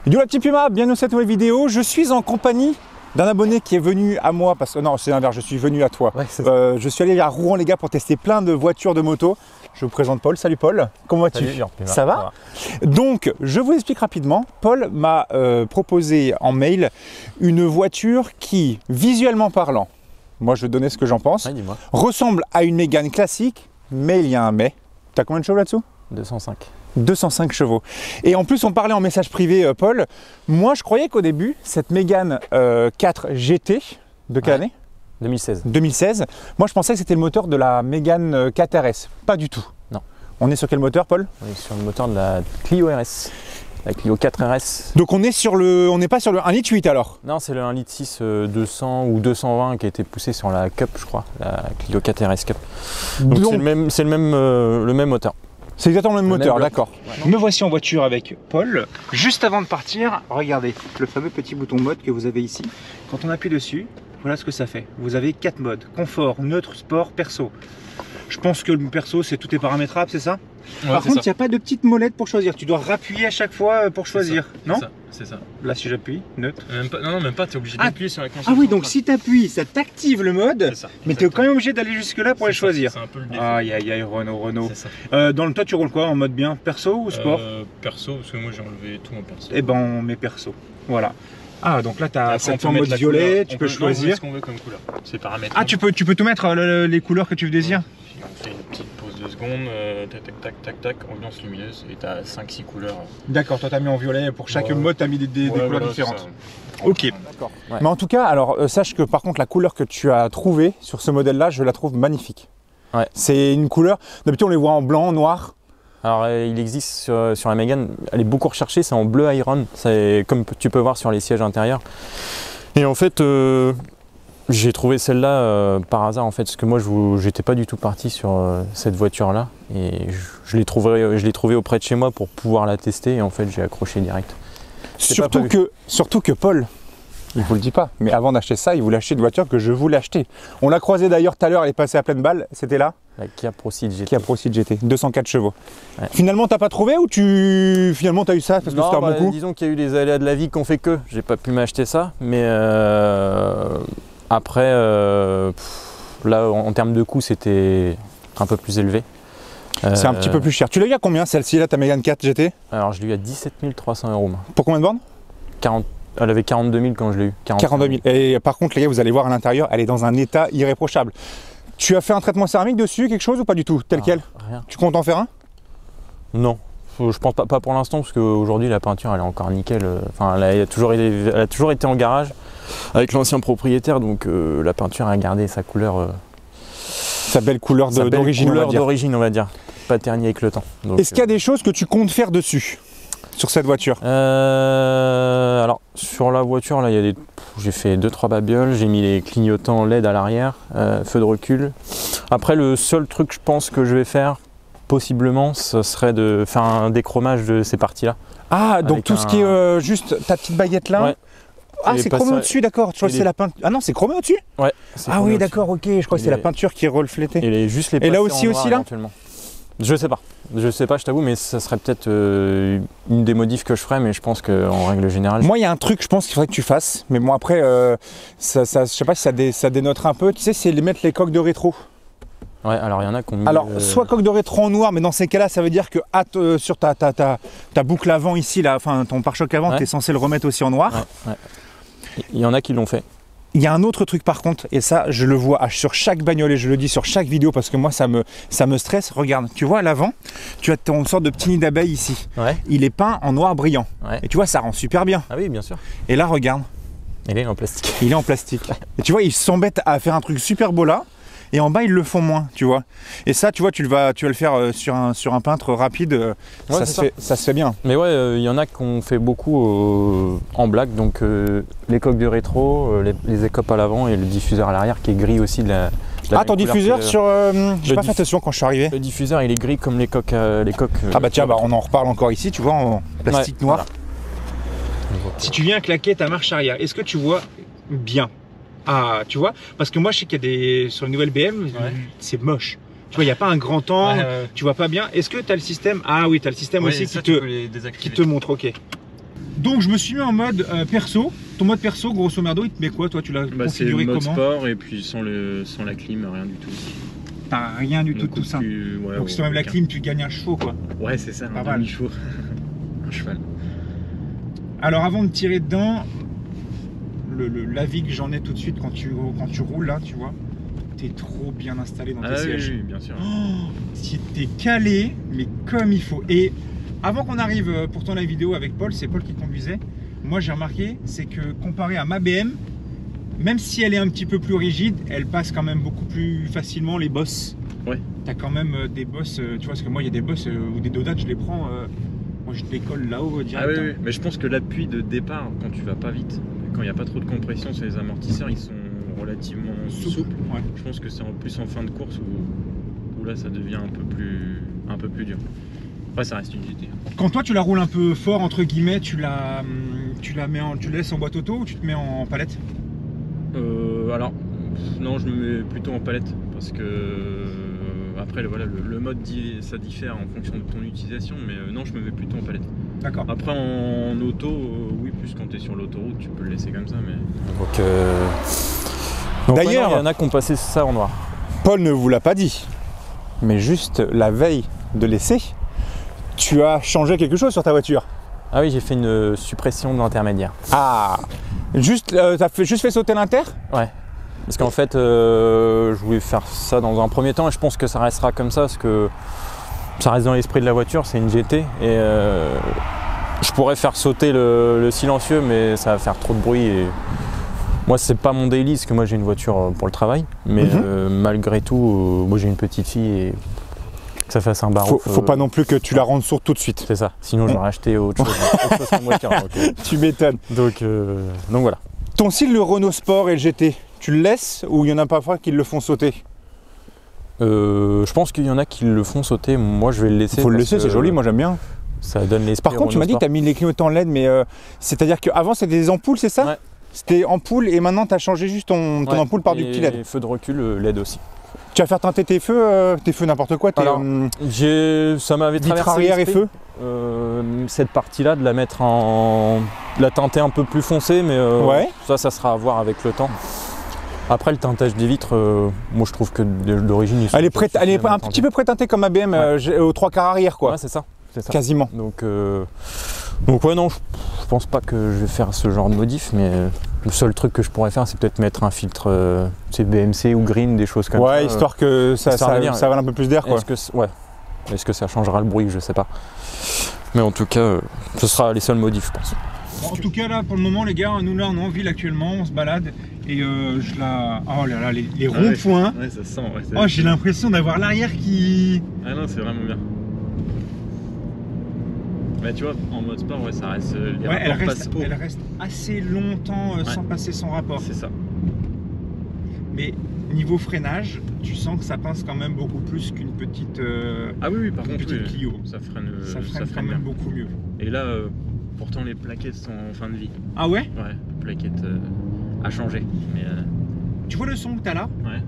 Yo la petite Puma, bienvenue dans cette nouvelle vidéo. Je suis en compagnie d'un abonné qui est venu à moi, parce que non c'est l'inverse, je suis venu à toi. Ouais, je suis allé à Rouen les gars pour tester plein de voitures, de motos. Je vous présente Paul. Salut Paul, comment vas-tu? Ça va? Donc je vous explique rapidement. Paul m'a proposé en mail une voiture qui, visuellement parlant, moi je vais te donner ce que j'en pense, ressemble à une Mégane classique, mais il y a un mais. T'as combien de chevaux là-dessous? 205. 205 chevaux. Et en plus, on parlait en message privé, Paul. Moi, je croyais qu'au début, cette Mégane 4 GT, de quelle année? 2016. 2016. Moi, je pensais que c'était le moteur de la Mégane 4 RS. Pas du tout. Non. On est sur quel moteur, Paul? On est sur le moteur de la Clio RS. La Clio 4 RS. Donc, on est sur le, on n'est pas sur le 1,8 litre alors? Non, c'est le 1,6 litre 200 ou 220 qui a été poussé sur la Cup, je crois. La Clio 4 RS Cup. Donc, c'est le même moteur. C'est exactement le même moteur, d'accord. Ouais. Me voici en voiture avec Paul. Juste avant de partir, regardez le fameux petit bouton mode que vous avez ici. Quand on appuie dessus, voilà ce que ça fait. Vous avez 4 modes: confort, neutre, sport, perso. Je pense que le perso, c'est tout est paramétrable, c'est ça? Ouais, par contre, il n'y a pas de petite molette pour choisir. Tu dois rappuyer à chaque fois pour choisir, non? C'est ça. Là, si j'appuie, neutre. Même pas, non, même pas, tu es obligé d'appuyer sur la console. Ah oui, donc si tu appuies, ça t'active le mode, mais tu es quand même obligé d'aller jusque-là pour les choisir. C'est un peu le défaut. Aïe, aïe, aïe, Renault. Dans le toi, tu roules quoi? En mode bien perso ou sport? Perso, parce que moi j'ai enlevé tout en perso. Eh ben, on met perso. Voilà. Ah, donc là, tu as en mode violet, tu peux choisir. Ce qu'on veut comme couleur. C'est paramètres. Ah, tu peux tout mettre, les couleurs que tu désires. On fait une petite pause de secondes, tac, ambiance lumineuse, et tu as 5-6 couleurs. D'accord, toi tu as mis en violet, pour chaque mode tu as mis des couleurs différentes. Ok, d'accord. Ouais. Mais en tout cas, alors sache que par contre la couleur que tu as trouvée sur ce modèle là, je la trouve magnifique. Ouais. C'est une couleur, d'habitude on les voit en blanc, en noir. Alors il existe sur la Mégane, elle est beaucoup recherchée, c'est en bleu iron, comme tu peux voir sur les sièges intérieurs. Et en fait, j'ai trouvé celle-là par hasard en fait, parce que moi j'étais pas du tout parti sur cette voiture-là. Et je l'ai trouvée auprès de chez moi pour pouvoir la tester, et en fait j'ai accroché direct. Surtout que Paul, il vous le dit pas, mais avant d'acheter ça, il voulait acheter une voiture que je voulais acheter. On l'a croisée d'ailleurs tout à l'heure, elle est passée à pleine balle, c'était là? La Kia Proceed GT. Kia Proceed GT, 204 chevaux. Ouais. Finalement, t'as pas trouvé ou finalement t'as eu ça parce que c'était un bon coup? Disons qu'il y a eu des aléas de la vie qui ont fait que j'ai pas pu m'acheter ça, mais après, là en termes de coût, c'était un peu plus élevé. C'est un petit peu plus cher. Tu l'as eu à combien celle-ci là, ta Mégane 4 GT? Alors je l'ai eu à 17 300 €. Pour combien de bornes? 40. Elle avait 42 000 quand je l'ai eu. 42 000. Et par contre, les gars, vous allez voir à l'intérieur, elle est dans un état irréprochable. Tu as fait un traitement céramique dessus, quelque chose ou pas du tout? Tel quel? Rien. Tu comptes en faire un? Non. Je pense pas pour l'instant, parce qu'aujourd'hui la peinture elle est encore nickel. Enfin, elle a toujours été en garage avec l'ancien propriétaire, donc la peinture a gardé sa couleur. Sa belle couleur d'origine, on va dire. Pas ternie avec le temps. Est-ce qu'il y a des choses que tu comptes faire dessus? Sur cette voiture? Alors sur la voiture là, j'ai fait 2-3 babioles, j'ai mis les clignotants LED à l'arrière, feu de recul. Après le seul truc je pense que je vais faire possiblement, ce serait de faire un déchromage de ces parties là. Ah, donc tout ce qui est juste ta petite baguette là. Ouais. Ah, c'est chromé au-dessus, d'accord. Tu vois, c'est la peinture. Ah non, c'est chromé au-dessus? Ouais. Ah oui, d'accord, ok. Je crois que c'est la peinture qui est reflétée. Et là aussi là? Je sais pas, je t'avoue, mais ça serait peut-être une des modifs que je ferais, mais je pense qu'en règle générale... Moi, il y a un truc, je pense qu'il faudrait que tu fasses, mais bon, après, je sais pas si ça dénoterait un peu, tu sais, c'est mettre les coques de rétro. Ouais, alors il y en a qui ont mis... Alors, soit coque de rétro en noir, mais dans ces cas-là, ça veut dire que sur ta boucle avant ici, là, enfin, ton pare-choc avant, tu es censé le remettre aussi en noir. Ouais. Il y en a qui l'ont fait. Il y a un autre truc par contre, et ça je le vois sur chaque bagnole et je le dis sur chaque vidéo parce que moi ça me stresse. Regarde, tu vois à l'avant, tu as ton sorte de petit nid d'abeille ici. Ouais. Il est peint en noir brillant. Ouais. Et tu vois, ça rend super bien. Ah oui, bien sûr. Et là, regarde. Il est en plastique. Il est en plastique. Et tu vois, ils s'embêtent à faire un truc super beau là. Et en bas ils le font moins, tu vois. Et ça, tu vois, tu vas le faire sur un peintre rapide, ouais, ça se fait bien. Mais ouais, il y en a qui ont fait beaucoup en black, donc les coques de rétro, les écopes à l'avant et le diffuseur à l'arrière qui est gris aussi de la Ah, ton diffuseur sur... j'ai pas fait attention quand je suis arrivé. Le diffuseur il est gris comme les coques. Ah bah tiens, on en reparle encore ici, tu vois, en plastique noir. Voilà. Si tu viens claquer ta marche arrière, est-ce que tu vois bien? Ah, tu vois? Parce que moi, je sais qu'il y a des... Sur les nouvelles BM, c'est moche. Tu vois, il n'y a pas un grand angle, tu vois pas bien. Est-ce que tu as le système? Ah oui, tu as le système aussi qui te montre, ok. Donc je me suis mis en mode perso. Ton mode perso, grosso merdo, il te met quoi? Toi, tu l'as configuré comment? C'est le mode sport et puis sans la clim, rien du tout. T'as rien du tout de tout ça. Donc si tu enlèves la clim, tu gagnes un chevaux quoi. Ouais, c'est ça, un demi-chevaux. Un cheval. Alors avant de tirer dedans, l'avis que j'en ai tout de suite quand tu roules là, tu vois, t'es trop bien installé dans tes sièges. Oui, bien sûr. Oh, si t'es calé, mais comme il faut. Et avant qu'on arrive pour tourner la vidéo avec Paul, c'est Paul qui conduisait. Moi j'ai remarqué, c'est que comparé à ma BM, même si elle est un petit peu plus rigide, elle passe quand même beaucoup plus facilement les bosses. Ouais. T'as quand même des bosses, tu vois, parce que moi il y a des bosses ou des dodats, je les prends, moi je décolle là-haut direct. Ah oui, mais je pense que l'appui de départ, quand tu vas pas vite, quand il n'y a pas trop de compression sur les amortisseurs, ils sont relativement souples. Ouais. Je pense que c'est en plus en fin de course où là ça devient un peu plus dur. Après ça reste une GT. Quand toi tu la roules un peu fort entre guillemets, tu la laisses en boîte auto ou tu te mets en palette? Alors non, je me mets plutôt en palette parce que après voilà, le mode ça diffère en fonction de ton utilisation, mais non, je me mets plutôt en palette. D'accord. Après en auto, oui, plus quand tu es sur l'autoroute, tu peux le laisser comme ça, mais. Donc d'ailleurs, il y en a qui ont passé ça en noir. Paul ne vous l'a pas dit, mais juste la veille de l'essai, tu as changé quelque chose sur ta voiture. Ah oui, j'ai fait une suppression de l'intermédiaire. Ah, juste, t'as juste fait sauter l'inter? Ouais. Parce qu'en fait, je voulais faire ça dans un premier temps et je pense que ça restera comme ça parce que ça reste dans l'esprit de la voiture, c'est une GT et je pourrais faire sauter le silencieux mais ça va faire trop de bruit et moi c'est pas mon daily parce que moi j'ai une voiture pour le travail mais malgré tout, moi j'ai une petite fille et que ça fasse un barreau. Faut pas non plus que tu la rendes sourde tout de suite. C'est ça, sinon j'aurais acheté autre chose comme voiture. Donc, tu m'étonnes. Donc voilà. Ton style, le Renault Sport et le GT, tu le laisses ou il y en a parfois qui le font sauter? Je pense qu'il y en a qui le font sauter, moi je vais le laisser. Il faut le laisser, c'est joli, moi j'aime bien. Ça donne l'esprit. Par contre, tu m'as dit que tu as mis les clignotants LED, mais c'est-à-dire qu'avant c'était des ampoules, c'est ça? Ouais. C'était ampoule et maintenant tu as changé juste ton ampoule par du petit LED. Et feu de recul LED aussi. Tu vas faire teinter tes feux n'importe quoi. Alors, ça m'avait traversé arrière et feu. Cette partie-là, de la mettre de la teinter un peu plus foncée, mais ça sera à voir avec le temps. Après le teintage des vitres, moi je trouve que d'origine elle est un petit peu pré-teintée comme ABM aux 3/4 arrière quoi. Ouais, c'est ça. Quasiment. Donc ouais, non, je pense pas que je vais faire ce genre de modif, mais le seul truc que je pourrais faire, c'est peut-être mettre un filtre BMC ou green, des choses comme ça. Ouais, histoire que ça vale un peu plus d'air quoi. Est-ce que ça changera le bruit, je sais pas. Mais en tout cas, ce sera les seuls modifs, je pense. En tout cas là, pour le moment les gars, nous là on est en ville actuellement, on se balade et je la... Oh là là, les ronds-points. Ouais, ça sent. Ouais, oh, j'ai l'impression d'avoir l'arrière qui... Ah non, c'est vraiment bien. Bah tu vois, en mode sport, ouais, ça reste... elle reste assez longtemps sans passer son rapport. C'est ça. Mais niveau freinage, tu sens que ça pince quand même beaucoup plus qu'une petite... ah oui, par contre, Clio. Ça freine quand même beaucoup mieux. Et là, pourtant les plaquettes sont en fin de vie. Ah ouais? Ouais, plaquettes à changer. Mais, tu vois le son que tu as là? Ouais.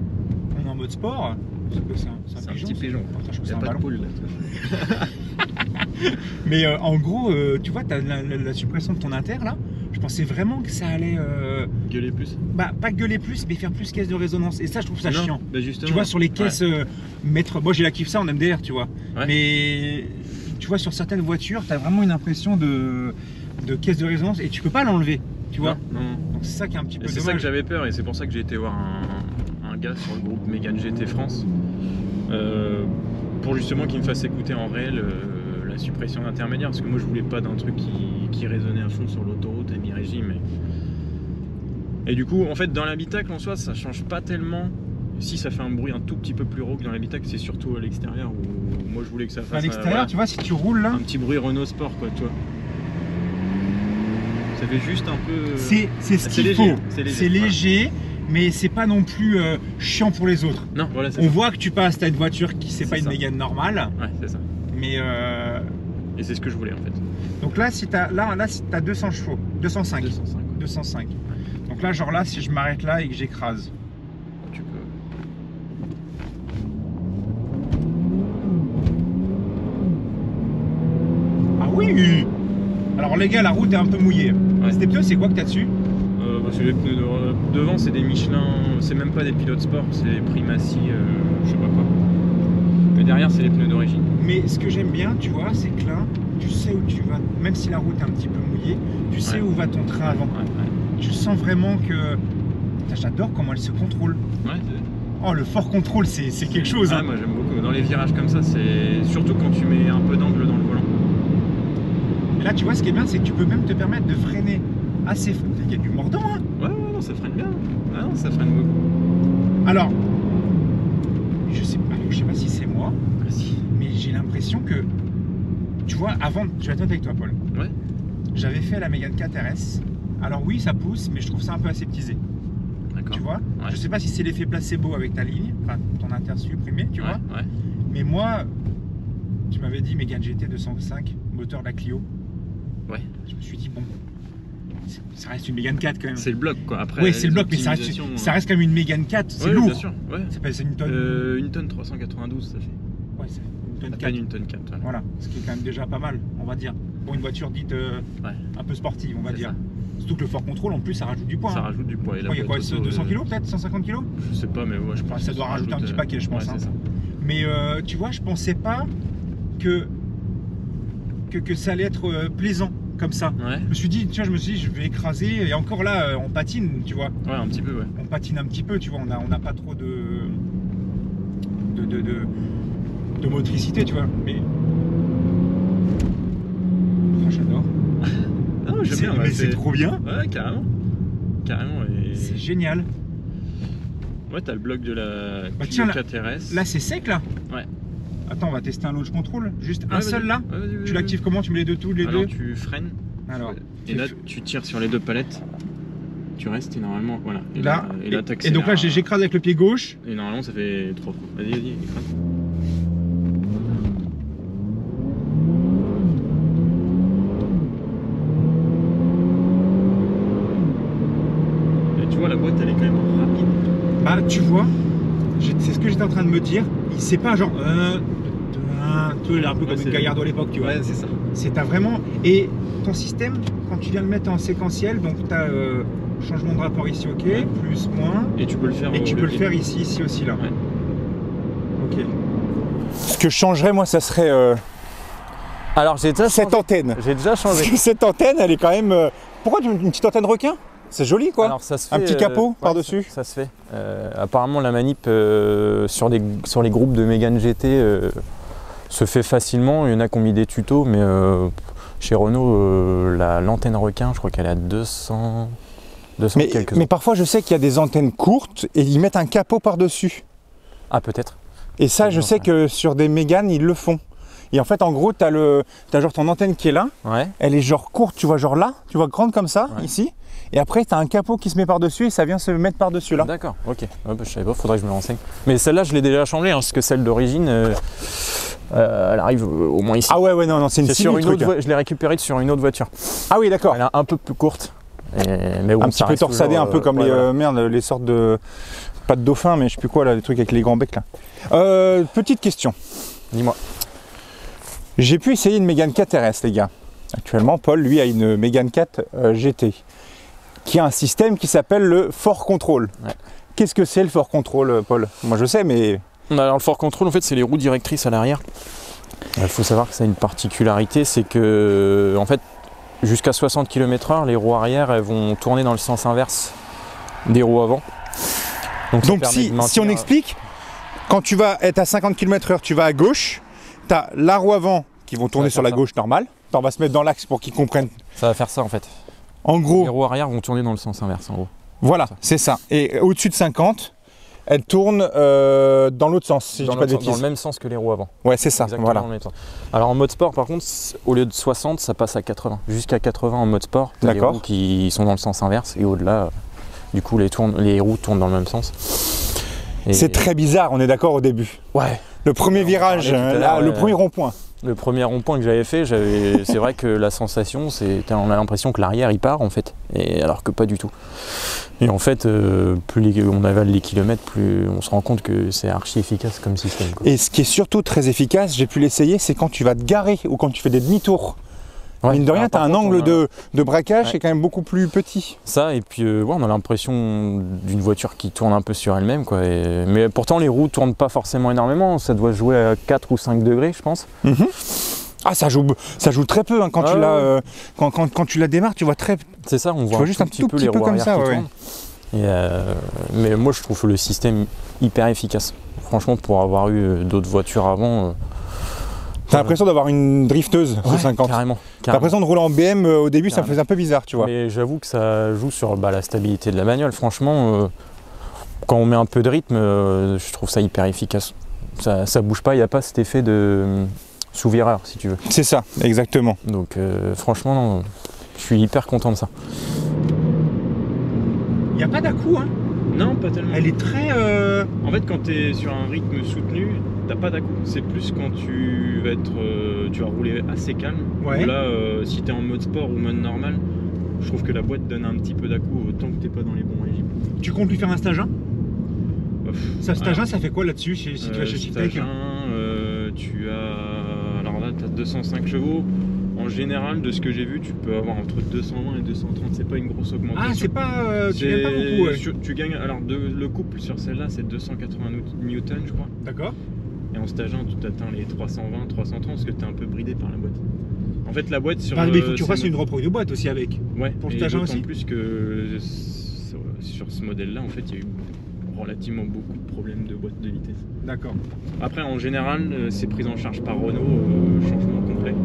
On est en mode sport. C'est un petit pigeon. Il n'y a pas de poule là. Mais en gros, tu vois, tu as la suppression de ton inter là. Je pensais vraiment que ça allait... gueuler plus? Bah, pas gueuler plus, mais faire plus caisse de résonance. Et ça, je trouve ça chiant. Bah justement. Tu vois, sur les caisses, moi j'ai la kiffe ça en MDR, tu vois. Ouais. Mais tu vois, sur certaines voitures, tu as vraiment une impression de caisse de résonance et tu peux pas l'enlever, tu vois. Non. Donc c'est ça qui est un petit peu dommage. C'est ça que j'avais peur et c'est pour ça que j'ai été voir un gars sur le groupe Mégane GT France pour justement qu'il me fasse écouter en réel la suppression d'intermédiaire, parce que moi je voulais pas d'un truc qui résonnait à fond sur l'autoroute à mi-régime. Et du coup, en fait, dans l'habitacle en soi, ça change pas tellement. Si ça fait un bruit un tout petit peu plus rauque dans l'habitacle, c'est surtout à l'extérieur où moi je voulais que ça fasse. À l'extérieur, tu vois, si tu roules là. Un petit bruit Renault Sport, quoi, tu vois. Ça fait juste un peu. C'est ce qu'il faut. C'est léger. Mais c'est pas non plus chiant pour les autres. Non, voilà, on voit que tu passes, t'as une voiture qui c'est pas une Mégane normale. Ouais, c'est ça. Mais Et c'est ce que je voulais en fait. Donc là, si tu as 200 chevaux, 205. 205. Ouais. 205. Donc là, genre là, si je m'arrête là et que j'écrase. Tu peux. Ah oui. Alors les gars, la route est un peu mouillée. Ouais. Ces pneus, c'est quoi que tu as dessus? C'est les pneus devant, c'est des Michelin, c'est même pas des pilotes sport, c'est des Primacy, je sais pas quoi. Mais derrière, c'est les pneus d'origine. Mais ce que j'aime bien, tu vois, c'est que là, tu sais où tu vas, même si la route est un petit peu mouillée, tu sais où va ton train avant. Tu sens vraiment que... J'adore comment elle se contrôle. Ouais, oh, le fort contrôle, c'est quelque chose. Moi j'aime beaucoup. Dans les virages comme ça, c'est surtout quand tu mets un peu d'angle dans le volant. Et là, tu vois, ce qui est bien, c'est que tu peux même te permettre de freiner assez. Il y a du mordant, hein. Ouais, non, ça freine bien. Ah non, ça freine beaucoup. Alors, je sais pas si c'est moi, mais j'ai l'impression que, tu vois, avant, je vais être honnête avec toi, Paul. Ouais. J'avais fait la Mégane 4 RS. Alors oui, ça pousse, mais je trouve ça un peu aseptisé. D'accord. Tu vois, ouais. Je sais pas si c'est l'effet placebo avec ta ligne, enfin ton intersupprimé, tu vois. Ouais. Mais moi, tu m'avais dit Mégane GT 205, moteur de la Clio. Ouais. Je me suis dit, bon, ça reste une Mégane 4 quand même. C'est le bloc quoi. Après, oui, c'est le bloc, mais ça reste quand même une Mégane 4, c'est lourd. Bien sûr. Ouais. Ça pèse une tonne. Une tonne 392, ça fait. Ouais, c'est une tonne 4. À peine une tonne 4. Voilà, ce qui est quand même déjà pas mal, on va dire. Pour une voiture dite un peu sportive, on va dire. Ça. Surtout que le fort contrôle, en plus, ça rajoute du poids. Ça rajoute du poids. Et il y a quoi, 200 kg peut-être 150 kg? Je sais pas, mais ouais, je pense ça doit rajouter un petit paquet, je pense. Ouais, hein. ça. Mais tu vois, je pensais pas que ça allait être plaisant comme ça. Ouais. Je me suis dit, je vais écraser. Et encore là, on patine, tu vois. Ouais, un petit peu, ouais. On patine un petit peu, tu vois. On n'a pas trop de motricité, tu vois. Mais oh, j'adore. Non, j'aime bien. Mais c'est trop bien. Ouais, carrément. Carrément. Et... C'est génial. Ouais, t'as le bloc de la tiens, 4 RS. Là, c'est sec, là. Ouais. Attends, on va tester un launch control. Juste un seul, là. Tu l'actives comment? Tu mets les deux tous, les deux? Alors, tu freines. Alors, et là, tu tires sur les deux palettes. Tu restes et normalement, voilà. Et là, t'accélères. Et donc là, j'écrase avec le pied gauche. Et normalement, ça fait 3 fois. Vas-y, écrase. Et tu vois, la boîte, elle est quand même rapide. Bah, tu vois, c'est ce que j'étais en train de me dire. C'est pas genre. Tu vois, un peu comme une Gallardo à l'époque, tu vois. Ouais, c'est ça. T'as vraiment. Et ton système, quand tu viens le mettre en séquentiel, donc tu as changement de rapport ici, ok, plus, moins. Et tu peux le faire. Et tu peux le faire ici aussi, là. Ouais. Ok. Ce que je changerais, moi, ça serait. Alors, j'ai déjà cette antenne. J'ai déjà changé. Parce que cette antenne, elle est quand même. Pourquoi une petite antenne requin? C'est joli, quoi. Alors, ça se fait, un petit capot par-dessus. Ça se fait. Apparemment, la manip sur les groupes de Mégane GT se fait facilement. Il y en a qui ont mis des tutos, mais chez Renault, l'antenne requin, je crois qu'elle est à 200 quelques. Mais parfois, je sais qu'il y a des antennes courtes et ils mettent un capot par-dessus. Ah, peut-être. Et ça, je sais que sur des Mégane, ils le font. Et en fait, en gros, t'as genre ton antenne qui est là. Ouais. Elle est genre courte, tu vois, genre là, tu vois, grande comme ça, ici. Et après, tu as un capot qui se met par-dessus et ça vient se mettre par-dessus là. D'accord, ok. Ouais, bah, je savais pas, faudrait que je me renseigne. Mais celle-là, je l'ai déjà changée, hein, parce que celle d'origine, elle arrive au moins ici. Ah ouais, non, c'est une sur une autre. Je l'ai récupérée sur une autre voiture. Ah oui, d'accord. Elle est un peu plus courte. Mais bon, un petit peu torsadée, un peu comme les sortes de. Pas de dauphin, mais je sais plus quoi, là, les trucs avec les grands becs là. Petite question. Dis-moi. J'ai pu essayer une Mégane 4 RS, les gars. Actuellement, Paul, lui, a une Mégane 4 GT. Qui a un système qui s'appelle le Fort Control. Ouais. Qu'est-ce que c'est le Fort Control, Paul? Moi je sais, mais... Alors le Fort Control, en fait, c'est les roues directrices à l'arrière. Il faut savoir que ça a une particularité, c'est que, en fait, jusqu'à 60 km/h, les roues arrière, elles vont tourner dans le sens inverse des roues avant. Donc si on explique, quand tu vas être à 50 km/h, tu vas à gauche, tu as la roue avant qui vont tourner sur la gauche normale. On va se mettre dans l'axe pour qu'ils comprennent. Ça va faire ça, en fait. En gros, les roues arrière vont tourner dans le sens inverse, en gros. Voilà, c'est ça. Et au-dessus de 50, elles tournent dans l'autre sens, si je dis pas de bêtises. Dans le même sens que les roues avant. Ouais, c'est ça. Voilà. Alors en mode sport, par contre, au lieu de 60, ça passe à 80. Jusqu'à 80 en mode sport. D'accord. Les roues qui sont dans le sens inverse et au-delà, du coup, les roues tournent dans le même sens. C'est très bizarre, on est d'accord au début. Ouais. Le premier virage, le premier rond-point. Le premier rond-point que j'avais fait, c'est vrai que la sensation, on a l'impression que l'arrière il part en fait, alors que pas du tout. Et en fait, plus on avale les kilomètres, plus on se rend compte que c'est archi efficace comme système, quoi. Et ce qui est surtout très efficace, j'ai pu l'essayer, c'est quand tu vas te garer ou quand tu fais des demi-tours. Ouais, mine de rien, tu as un angle de braquage qui est quand même beaucoup plus petit. Ça, et puis ouais, on a l'impression d'une voiture qui tourne un peu sur elle-même, quoi. Mais pourtant, les roues ne tournent pas forcément énormément. Ça doit jouer à 4 ou 5 degrés, je pense. Ah, ça joue très peu. Hein. Quand, quand tu la démarres, tu vois très... C'est ça, on voit juste un tout petit peu comme ça. Mais moi, je trouve le système hyper efficace. Franchement, pour avoir eu d'autres voitures avant... T'as l'impression d'avoir une drifteuse ouais, 50. Carrément. T'as l'impression de rouler en BM au début, ça me faisait un peu bizarre, tu vois. Mais j'avoue que ça joue sur la stabilité de la bagnole. Franchement, quand on met un peu de rythme, je trouve ça hyper efficace. Ça bouge pas, il n'y a pas cet effet de sous-vireur, si tu veux. C'est ça, exactement. Donc franchement, non, je suis hyper content de ça. Il n'y a pas d'à-coup, hein? Non, pas tellement. Elle est très... En fait, quand tu es sur un rythme soutenu, t'as pas d'à-coup. C'est plus quand tu vas rouler assez calme. Ouais. Là, si tu es en mode sport ou mode normal, je trouve que la boîte donne un petit peu d'à-coup tant que t'es pas dans les bons régimes. Tu comptes lui faire un stage 1 Ça, stage 1, ça fait quoi là-dessus si tu vas chez Citec? Stage 1, tu as... Alors là, tu as 205 chevaux. En général, de ce que j'ai vu, tu peux avoir entre 220 et 230, c'est pas une grosse augmentation. Ah, c'est pas... tu gagnes pas beaucoup, ouais. Tu gagnes... Alors, le couple sur celle-là, c'est 280 newtons, je crois. D'accord. Et en stage 1, tu t'atteins les 320, 330, parce que tu es un peu bridé par la boîte. En fait, la boîte sur... mais il faut que tu fasses une reprise de boîte aussi avec. Ouais, pour le stage 1 aussi. En plus que sur ce modèle-là, en fait, il y a eu relativement beaucoup de problèmes de boîte de vitesse. D'accord. Après, en général, c'est pris en charge par Renault, changement complet.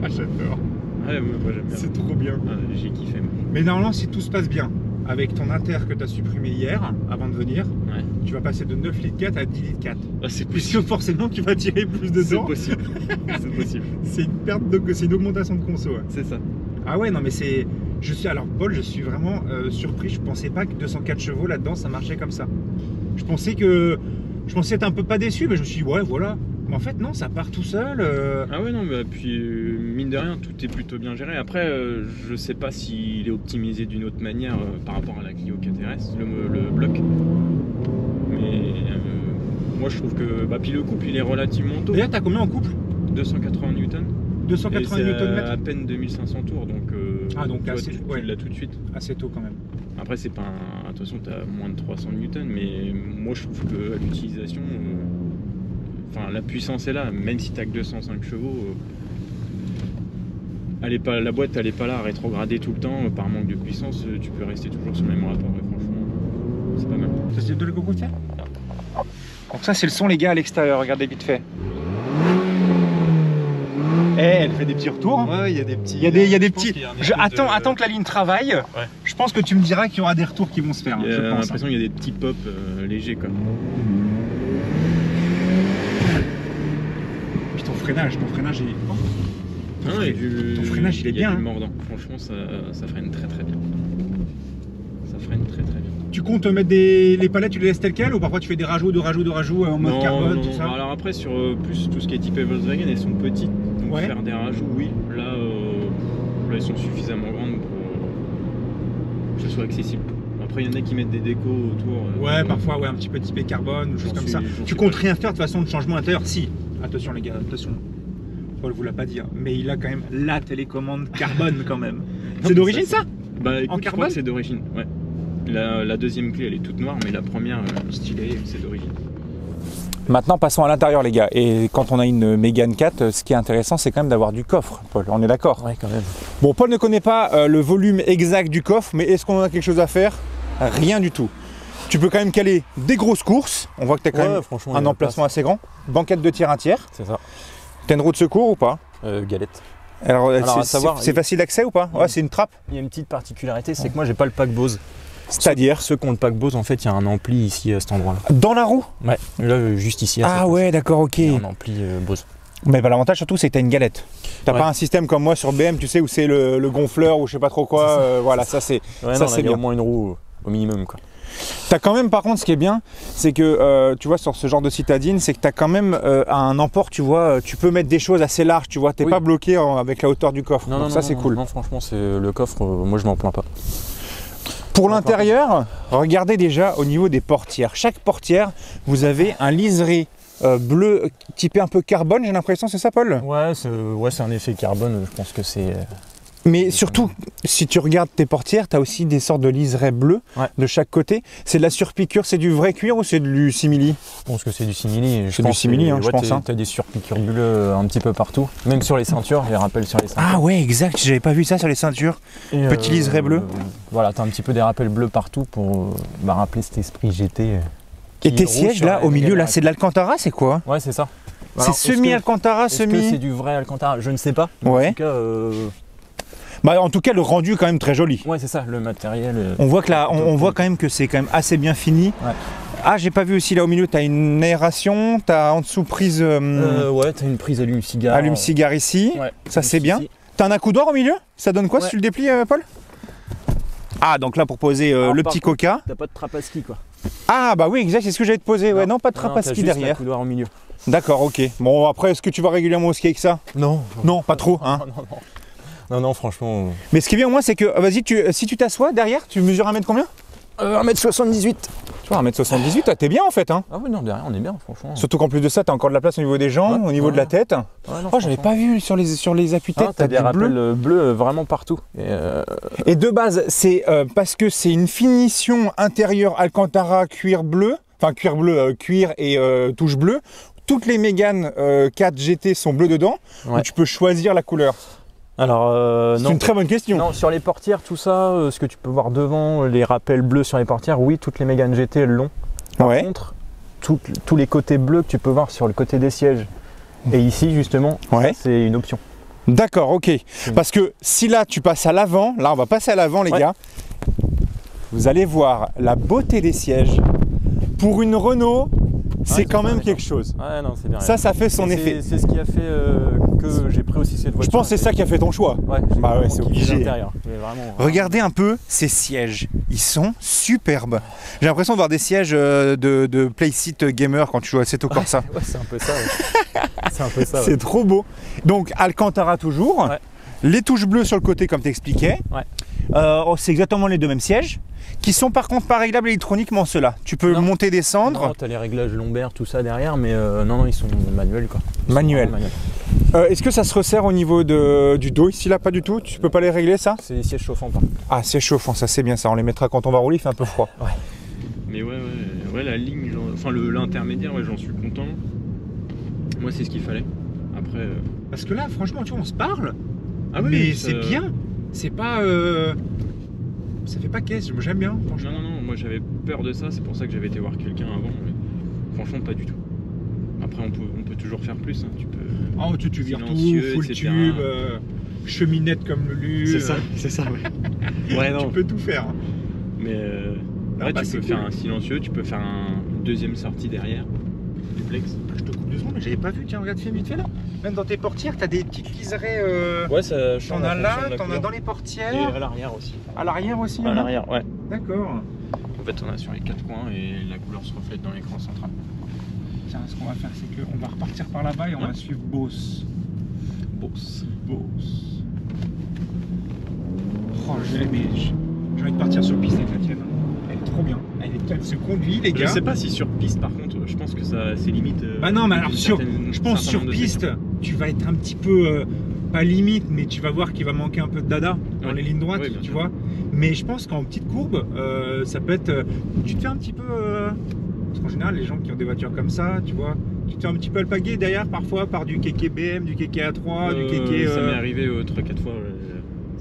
Ah, j'adore. Ouais, moi j'aime bien. C'est trop bien. Ah, j'ai kiffé. Mais normalement, si tout se passe bien, avec ton inter que tu as supprimé hier, avant de venir, ouais, tu vas passer de 9 litres 4 à 10 litres 4. Ah, c'est puisque forcément, tu vas tirer plus de temps. C'est possible. C'est possible. C'est une perte c'est une augmentation de conso. Ouais. C'est ça. Ah ouais, non, mais c'est... Alors, Paul, je suis vraiment surpris. Je pensais pas que 204 chevaux là-dedans, ça marchait comme ça. Je pensais être un peu pas déçu, mais je me suis dit, ouais, voilà. Mais en fait, non, ça part tout seul. Ah ouais, non, mais puis mine de rien, tout est plutôt bien géré. Après, je sais pas s'il est optimisé d'une autre manière par rapport à la Clio KTRS, le bloc. Mais moi, je trouve que... puis le couple, il est relativement tôt. D'ailleurs, t'as combien en couple? 280 newtons. 280 Nm. À peine 2500 tours, donc, donc assez, tu l'as tout de suite. Assez tôt quand même. Après, c'est pas un... Attention, tu as moins de 300 newtons, mais moi je trouve que à l'utilisation, la puissance est là, même si tu as que 205 chevaux. La boîte, elle est pas là à rétrograder tout le temps par manque de puissance, tu peux rester toujours sur le même rapport. Et franchement, c'est pas mal. Ça c'est de l'éco-coutier. Donc ça c'est le son les gars à l'extérieur, regardez vite fait. Elle fait des petits retours. Hein. Ouais, il y a des petits. Il y a des petits. Attends que la ligne travaille. Ouais. Je pense que tu me diras qu'il y aura des retours qui vont se faire. J'ai l'impression qu'il y a des petits pops légers quoi. Puis ton freinage est. Ton freinage il est bien. Il est mordant. Franchement, ça freine très très bien. Ça freine très très bien. Tu comptes mettre les palettes, tu les laisses telles quelles ou parfois tu fais des rajouts en mode carbone, tout ça? Alors après, sur plus tout ce qui est typé Volkswagen, elles sont petites. Donc faire des rajouts, oui. Là, elles sont suffisamment grandes pour que ce soit accessible. Après, il y en a qui mettent des décos autour. Parfois, un petit peu typé carbone ou choses comme ça. Tu comptes rien faire de façon de changement intérieur? Si. Attention les gars, attention. Paul vous l'a pas dit, mais il a quand même la télécommande carbone quand même. C'est d'origine ça? Écoute, en carbone, c'est d'origine, ouais. La deuxième clé elle est toute noire, mais la première stylée c'est d'origine. Maintenant passons à l'intérieur les gars, et quand on a une Mégane 4, ce qui est intéressant c'est quand même d'avoir du coffre, Paul, on est d'accord? Ouais quand même. Bon, Paul ne connaît pas le volume exact du coffre, mais est-ce qu'on a quelque chose à faire? Rien du tout. Tu peux quand même caler des grosses courses, on voit que tu as quand même un emplacement assez grand, banquette de tir 1 tiers. C'est ça. T'as une roue de secours ou pas? Galette. Alors c'est facile d'accès ou pas? Ouais, c'est une trappe. Il y a une petite particularité, c'est que moi j'ai pas le pack Bose. C'est-à-dire ceux qui ont le pack Bose, en fait, il y a un ampli ici à cet endroit-là. Dans la roue? Ouais, là, juste ici. Ah ouais, d'accord, ok. Il y a un ampli Bose. Mais l'avantage surtout, c'est que tu as une galette. T'as pas un système comme moi sur BM, tu sais, où c'est le gonfleur ou je sais pas trop quoi. Voilà, ça c'est bien. Il y a au moins une roue au minimum, quoi. T'as quand même, par contre, ce qui est bien, c'est que tu vois, sur ce genre de citadine, c'est que t'as quand même un emport, tu vois, tu peux mettre des choses assez larges, tu vois, t'es pas bloqué avec la hauteur du coffre. Non, donc non, ça, c'est cool. Non, franchement, c'est le coffre, moi je m'en plains pas. Pour l'intérieur, regardez déjà au niveau des portières. Chaque portière, vous avez un liseré bleu typé un peu carbone, j'ai l'impression, c'est ça, Paul? Ouais, c'est un effet carbone, je pense que c'est... Mais surtout, si tu regardes tes portières, tu as aussi des sortes de liserés bleus de chaque côté. C'est de la surpiqûre, c'est du vrai cuir ou c'est du simili? Je pense que c'est du simili. C'est du simili, je pense. Tu as des surpiqûres bleues un petit peu partout, même sur les ceintures, les rappels sur les ceintures. Ah ouais, exact, j'avais pas vu ça sur les ceintures. Petit liseré bleu. Voilà, tu as un petit peu des rappels bleus partout pour rappeler cet esprit GT. Et tes sièges là, au milieu, là, c'est de l'Alcantara, c'est quoi? Ouais, c'est ça. C'est semi-Alcantara, semi... Est-ce que c'est du vrai Alcantara? Je ne sais pas. Ouais. En tout cas... Bah, en tout cas, le rendu est quand même très joli. Ouais, c'est ça, le matériel. On voit que là, on voit quand même que c'est quand même assez bien fini. Ouais. Ah, j'ai pas vu aussi là au milieu, tu as une aération, tu as en dessous prise. Ouais, tu as une prise allume-cigare. Allume-cigare ici, ouais, ça c'est bien. Tu as un accoudoir au milieu? Ça donne quoi si tu le déplies, Paul? Ah, donc là pour poser le petit coca. T'as pas de trappe à ski quoi. Ah, bah oui, exact, c'est ce que j'allais te poser. Ouais, non, pas de trappe à ski derrière. Accoudoir au milieu. D'accord, ok. Bon, après, est-ce que tu vas régulièrement au ski avec ça? Non. Non, pas trop, hein? Non, franchement. Mais ce qui est bien au moins, c'est que, vas-y, si tu t'assois derrière, tu mesures 1 mètre combien? 1m78. Tu vois, 1m78, t'es bien en fait, hein? Ah oui, non, derrière, on est bien, franchement. Surtout qu'en plus de ça, t'as encore de la place au niveau des jambes, au niveau de la tête. Ouais, non, oh, j'avais pas vu sur les appuis-têtes. T'as des rappels bleus vraiment partout. Et de base, c'est parce que c'est une finition intérieure Alcantara cuir bleu, enfin cuir bleu, cuir et touche bleue. Toutes les Mégane 4 GT sont bleues dedans, ouais. Tu peux choisir la couleur. Alors, c'est une très bonne question. Non, sur les portières, tout ça, ce que tu peux voir devant, les rappels bleus sur les portières, oui, toutes les Mégane GT elles l'ont. Par contre, tous les côtés bleus que tu peux voir sur le côté des sièges et ici, justement, c'est une option. D'accord, ok. Parce que si là, tu passes à l'avant, là, on va passer à l'avant, les gars, vous allez voir la beauté des sièges. Pour une Renault, c'est quand même quelque chose. Ouais, non, c'est bien. Ça fait son effet. C'est ce qui a fait que j'ai pris aussi cette voiture. Je pense que c'est ça qui a fait ton choix. Ouais, bah ouais, c'est obligé. Vraiment, regardez un peu ces sièges. Ils sont superbes. J'ai l'impression de voir des sièges de Playseat Gamer quand tu joues à Assetto Corsa. Ouais, c'est un peu ça. Ouais. C'est un peu ça. C'est trop beau. Donc Alcantara toujours. Ouais. Les touches bleues sur le côté comme tu expliquais. Ouais. C'est exactement les deux mêmes sièges. Qui sont par contre pas réglables électroniquement ceux-là. Tu peux monter, descendre. Non, tu as les réglages lombaires, tout ça derrière, mais non, ils sont manuels quoi. Manuel. Est-ce que ça se resserre au niveau du dos ici là? Pas du tout. Tu peux pas les régler ça? C'est des sièges chauffants pas. Ah, sièges chauffants, ça c'est bien ça. On les mettra quand on va rouler, il fait un peu froid. Ouais. Mais ouais, la ligne, enfin l'intermédiaire, ouais, j'en suis content. Moi, c'est ce qu'il fallait. Après. Parce que là, franchement, tu vois, on se parle. Ah oui, mais c'est bien. C'est pas. Ça fait pas caisse, j'aime bien. Franchement. Non, moi j'avais peur de ça, c'est pour ça que j'avais été voir quelqu'un avant. Mais franchement, pas du tout. Après, on peut toujours faire plus. Hein. Tu peux. Oh, tu vires tout, full tube, cheminette comme le Lu. C'est ça, ouais. Ouais, non. Tu peux tout faire. Hein. Mais là, tu peux faire un silencieux, tu peux faire une deuxième sortie derrière. Duplex. Je te coupe 2 secondes, mais j'avais pas vu. Tiens, regarde, fais vite fait là. Même dans tes portières, t'as des petites liserés. Ouais, ça change. T'en as là, t'en as dans les portières. Et à l'arrière aussi. À l'arrière aussi? À l'arrière, ouais. D'accord. En fait, on a sur les 4 coins et la couleur se reflète dans l'écran central. Tiens, ce qu'on va faire, c'est qu'on va repartir par là-bas et on va suivre Boss. Oh, j'ai envie de partir sur piste avec la tienne. Elle est trop bien. Elle se conduit, les gars. Je sais pas si sur piste, par contre, je pense que c'est limite. Bah non, mais alors je pense sur piste, tu vas être un petit peu pas limite, mais tu vas voir qu'il va manquer un peu de dada dans les lignes droites, tu vois. Mais je pense qu'en petite courbe, ça peut être. Tu te fais un petit peu. Parce qu'en général, les gens qui ont des voitures comme ça, tu vois, tu te fais un petit peu alpaguer derrière parfois par du kéké BM, du kéké A3, du kéké. Ça m'est arrivé 3-4 fois.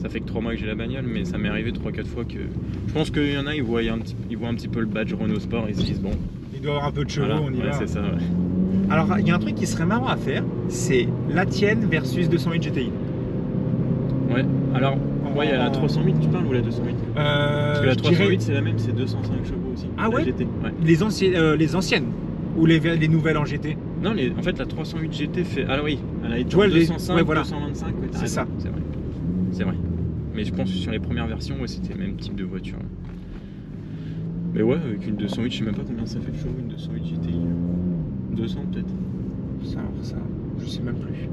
Ça fait que 3 mois que j'ai la bagnole, mais ça m'est arrivé 3-4 fois que. Je pense qu'il y en a, ils voient un petit peu le badge Renault Sport et ils se disent bon. Il doit avoir un peu de chevaux, on y va. C'est ça, ouais. Alors, il y a un truc qui serait marrant à faire, c'est la tienne versus 208 GTI. Ouais, alors, il y a la 308, tu parles, ou la 208 Parce que la 308, c'est la même, c'est 205 chevaux aussi. Ah ouais, GT. Ouais. Les anciennes ou les nouvelles en GT? Non, en fait, la 308 GT fait. Ah oui, elle a été 205, voilà. 225, c'est ça. C'est vrai. Mais je pense que sur les premières versions, c'était le même type de voiture. Mais ouais, avec une 208, je sais même pas combien ça fait de chevaux, une 208 GTI. 200 peut-être. Ça, je sais même plus.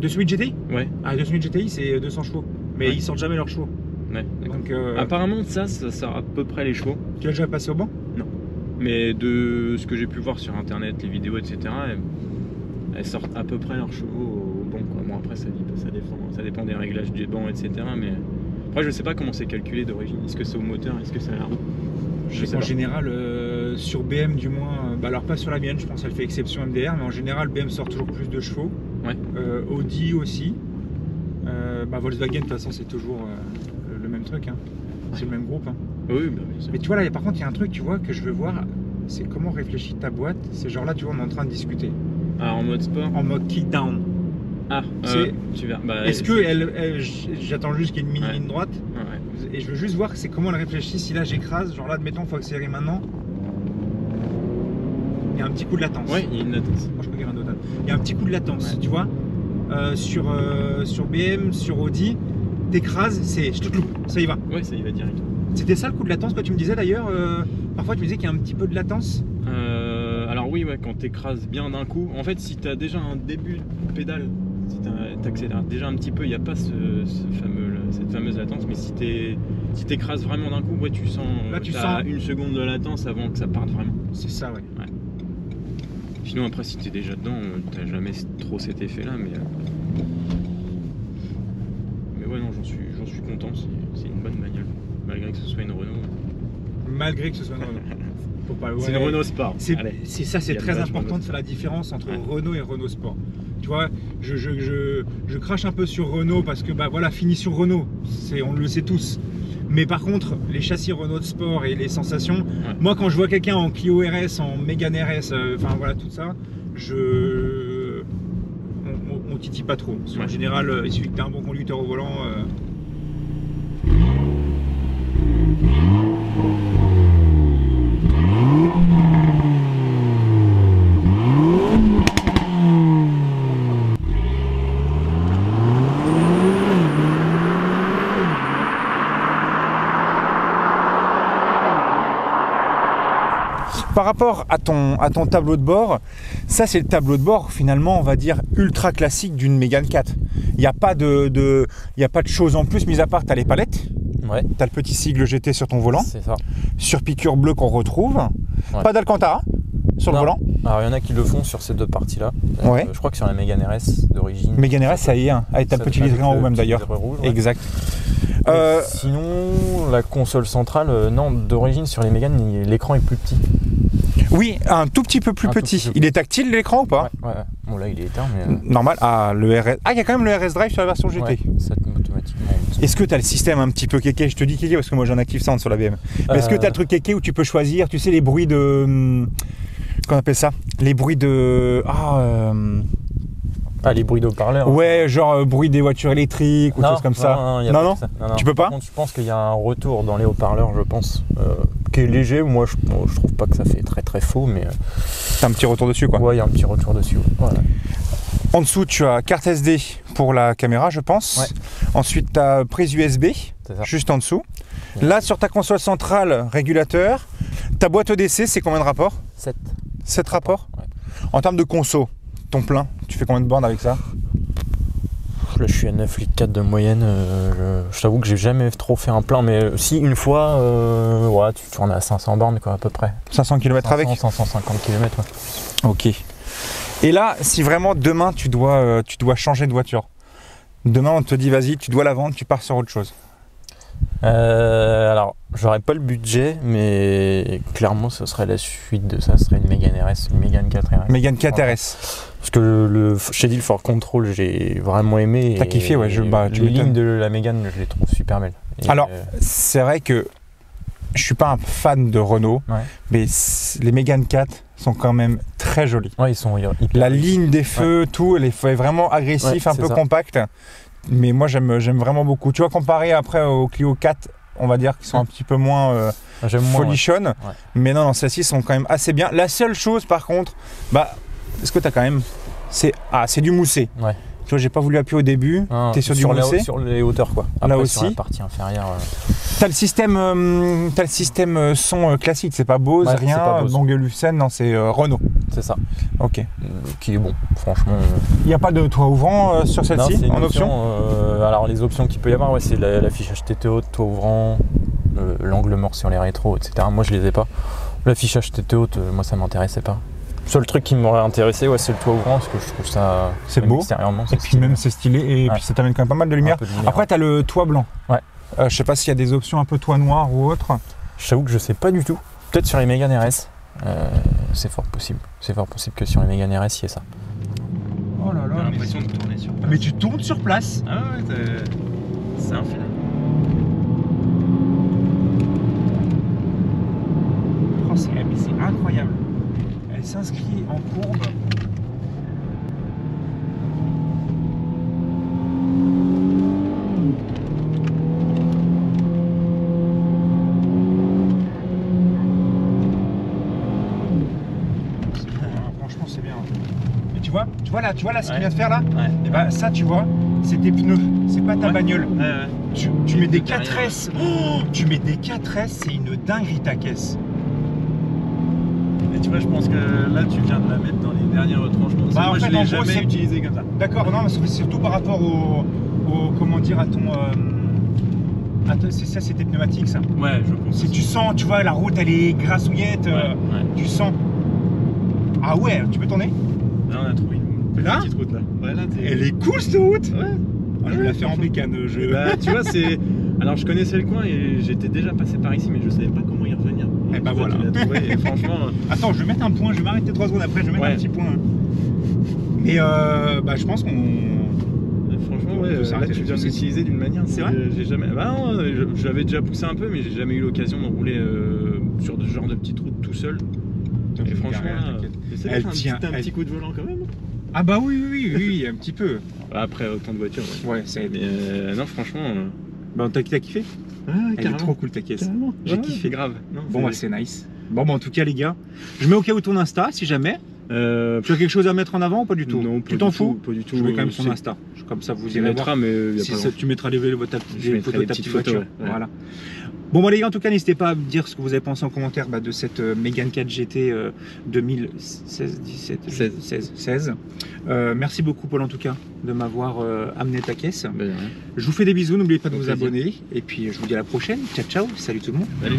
208 GTI? Ouais. Ah, 208 GTI, c'est 200 chevaux. Mais ils sortent jamais leurs chevaux. Ouais, d'accord. Donc, apparemment, ça sert à peu près les chevaux. Tu as déjà passé au banc? Non. Mais de ce que j'ai pu voir sur internet, les vidéos, etc., elles sortent à peu près leurs chevaux au banc, quoi. Bon, après, ça dépend des réglages du banc, etc. Mais après, je sais pas comment c'est calculé d'origine. Est-ce que c'est au moteur? Est-ce que c'est à la roue? Je sais qu'en général, sur BM du moins, alors pas sur la mienne, je pense qu'elle fait exception MDR, mais en général, BM sort toujours plus de chevaux. Ouais. Audi aussi. Volkswagen, de toute façon, c'est toujours le même truc. Hein. C'est le même groupe. Hein. Oui, bah, bien sûr. Mais tu vois, là, par contre, il y a un truc, tu vois, que je veux voir, c'est comment réfléchit ta boîte. C'est genre là, tu vois, on est en train de discuter. Ah, en mode sport? En mode kick down. Ah, tu verras. Bah, est-ce que j'attends juste qu'il y ait une mini ligne droite, ouais. et je veux juste voir c'est comment elle réfléchit. Si là j'écrase, genre là, admettons, il faut accélérer maintenant. Il y a un petit coup de latence. Ouais, il y a une latence. Moi, je peux dire un autre. Il y a un petit coup de latence, tu vois. Sur BM, sur Audi, t'écrases, c'est je te loupe, ça y va. Ouais, ça y va direct. C'était ça le coup de latence que tu me disais d'ailleurs. Parfois tu me disais qu'il y a un petit peu de latence. Alors oui, ouais, quand t'écrases bien d'un coup, en fait, si t'as déjà un début de pédale, si t'accélères déjà un petit peu, il n'y a pas cette fameuse latence, mais si t'écrases vraiment d'un coup, ouais, tu sens, là, tu t'as sens une seconde de latence avant que ça parte vraiment. C'est ça, ouais. Sinon après, si t'es déjà dedans, t'as jamais trop cet effet-là, mais ouais, non, j'en suis content, c'est une bonne bagnole, malgré que ce soit une Renault. Malgré que ce soit une Renault. C'est une Renault Sport. C'est ça, c'est très important de faire la différence entre Renault et Renault Sport. Tu vois, je crache un peu sur Renault parce que bah voilà, fini sur Renault, on le sait tous. Mais par contre, les châssis Renault de Sport et les sensations, moi quand je vois quelqu'un en Clio RS, en Mégane RS, enfin voilà tout ça, on titille pas trop. En général, il suffit que tu aies un bon conducteur au volant. Par rapport à ton tableau de bord, ça c'est le tableau de bord finalement on va dire ultra classique d'une Mégane 4. Il n'y a pas de choses en plus, mis à part tu as les palettes, tu as le petit sigle GT sur ton volant, c'est ça. Sur piqûre bleue qu'on retrouve, pas d'Alcantara sur le volant. Alors il y en a qui le font sur ces deux parties là, je crois que sur la Mégane RS d'origine. Mégane RS ça y est, avec ta petite livrée en haut même d'ailleurs. Exact. Sinon la console centrale, non, d'origine sur les Mégane l'écran est plus petit. Oui, un tout petit peu plus petit. Il est tactile l'écran ou pas? Ouais. Bon là il est éteint mais... Normal. Ah, le RS... il y a quand même le RS Drive sur la version GT. Ouais, ça automatiquement. Est-ce que tu as le système un petit peu kéké? Je te dis kéké parce que moi j'en active Sound sur la BM. Mais est-ce que tu as le truc kéké où tu peux choisir, tu sais, les bruits de... Qu'on appelle ça? Les bruits de... les bruits d'eau-parleurs. Ouais, genre bruit des voitures électriques ou des choses comme ça. Non. Tu peux pas? Par contre, je pense qu'il y a un retour dans les haut-parleurs, je pense, qui est léger. Moi, je trouve pas que ça fait très très faux, mais... T'as un petit retour dessus, quoi. Ouais, il y a un petit retour dessus. Ouais. En dessous, tu as carte SD pour la caméra, je pense. Ouais. Ensuite, tu as prise USB, juste en dessous. Ouais. Là, sur ta console centrale, régulateur. Ta boîte EDC, c'est combien de rapports? 7. 7 rapports? Ouais. En termes de conso, ton plein, tu fais combien de bornes avec ça? Là, je suis à 9,4 litres de moyenne. Je t'avoue que j'ai jamais trop fait un plein, mais si une fois, tu tournes à 500 bornes, quoi, à peu près. 500 km avec 550 km, ouais. Ok. Et là, si vraiment demain tu dois changer de voiture, demain on te dit vas-y, tu dois la vendre, tu pars sur autre chose. Alors, j'aurais pas le budget, mais clairement, ce serait la suite de ça, ce serait une Mégane RS, une Mégane 4 RS. Mégane 4 RS. Parce que je t'ai dit, le Ford Control, j'ai vraiment aimé. T'as kiffé, ouais. Les lignes de la Mégane, je les trouve super belles. Alors, c'est vrai que je suis pas un fan de Renault, mais les Mégane 4 sont quand même très jolies. Ouais, ils sont hyper la ligne des feux, tout, elle est vraiment agressif, un peu compact. Mais moi j'aime vraiment beaucoup. Tu vois, comparé après au Clio 4, on va dire qu'ils sont un petit peu moins folichonnes. Mais non, celles-ci sont quand même assez bien. La seule chose par contre, est-ce que tu as quand même... C'est du moussé. Tu vois, j'ai pas voulu appuyer au début. Tu es sur du mossé. Sur les hauteurs, quoi. Après, là aussi. Sur la partie inférieure. T'as le système son classique, c'est pas Bose, rien. Bang & Olufsen, non, c'est Renault. C'est ça. Ok. Qui est bon, franchement. Il n'y a pas de toit ouvrant sur celle-ci en option. Alors les options qu'il peut y avoir, c'est l'affichage TTO, toit ouvrant, l'angle mort sur les rétros, etc. Moi je les ai pas. L'affichage TTO, moi ça m'intéressait pas. Le seul truc qui m'aurait intéressé, c'est le toit ouvrant, parce que je trouve ça c'est beau. Extérieurement. Et puis même c'est stylé, et puis ça t'amène quand même pas mal de lumière. Après tu as le toit blanc. Ouais. Je sais pas s'il y a des options un peu toit noir ou autre. Je t'avoue que je sais pas du tout. Peut-être sur les Mégane RS. C'est fort possible. C'est fort possible que sur les Mégane RS, il y ait ça. Oh là là. J'ai l'impression de tourner sur place. Mais tu tournes sur place. Ah ouais, c'est un film. Oh, c'est incroyable. Elle s'inscrit en courbe. Tu vois là ce qu'il vient de faire là, et bah ça tu vois, c'est tes pneus, c'est pas ta bagnole. Tu mets des 4S, tu mets des 4S, c'est une dinguerie ta caisse. Et tu vois, je pense que là tu viens de la mettre dans les derniers retranchements. Moi je l'ai jamais utilisé comme ça. D'accord, non, mais c'est surtout par rapport au comment dire, à ton c'est ça, c'est tes pneumatiques ça. Ouais, je pense. Si tu sens, tu vois, la route elle est grassouillette, tu sens. Ah ouais, tu peux tourner? Là on a trouvé une petite route là. Ouais, là elle est cool cette route. Ouais. Je vais la faire en bécane. Bah, tu vois, c'est. Alors je connaissais le coin et j'étais déjà passé par ici, mais je savais pas comment y revenir. Et bah voilà. Et franchement. Attends, je vais mettre un point, je vais m'arrêter 3 secondes après, je vais mettre un petit point. Mais bah je pense qu'on. Franchement, ouais, là tu viens d'utiliser d'une manière. C'est vrai. J'ai jamais. Bah non, j'avais déjà poussé un peu, mais j'ai jamais eu l'occasion de rouler sur ce genre de petite route tout seul. Et franchement, elle tient un petit coup de volant quand même. Ah bah oui, un petit peu. Après autant de voitures. Ouais, ça aide. Mais non, franchement. Bah t'as kiffé? Elle est trop cool ta caisse. J'ai kiffé. Grave. Non, bon bah c'est nice. Bon bah en tout cas les gars, je mets au cas où ton Insta si jamais. Tu as quelque chose à mettre en avant ou pas du tout? Non, tu t'en fous? Pas du tout. Je mets quand même son Insta. Comme ça vous irez voir. Mais si tu mettras des photos de ta petite voiture. Ouais. Voilà. Bon bah les gars, en tout cas n'hésitez pas à me dire ce que vous avez pensé en commentaire de cette Mégane 4 GT 2016. Merci beaucoup Paul en tout cas de m'avoir amené ta caisse. Je vous fais des bisous, n'oubliez pas de vous abonner et puis je vous dis à la prochaine. Ciao ciao, salut tout le monde. Salut.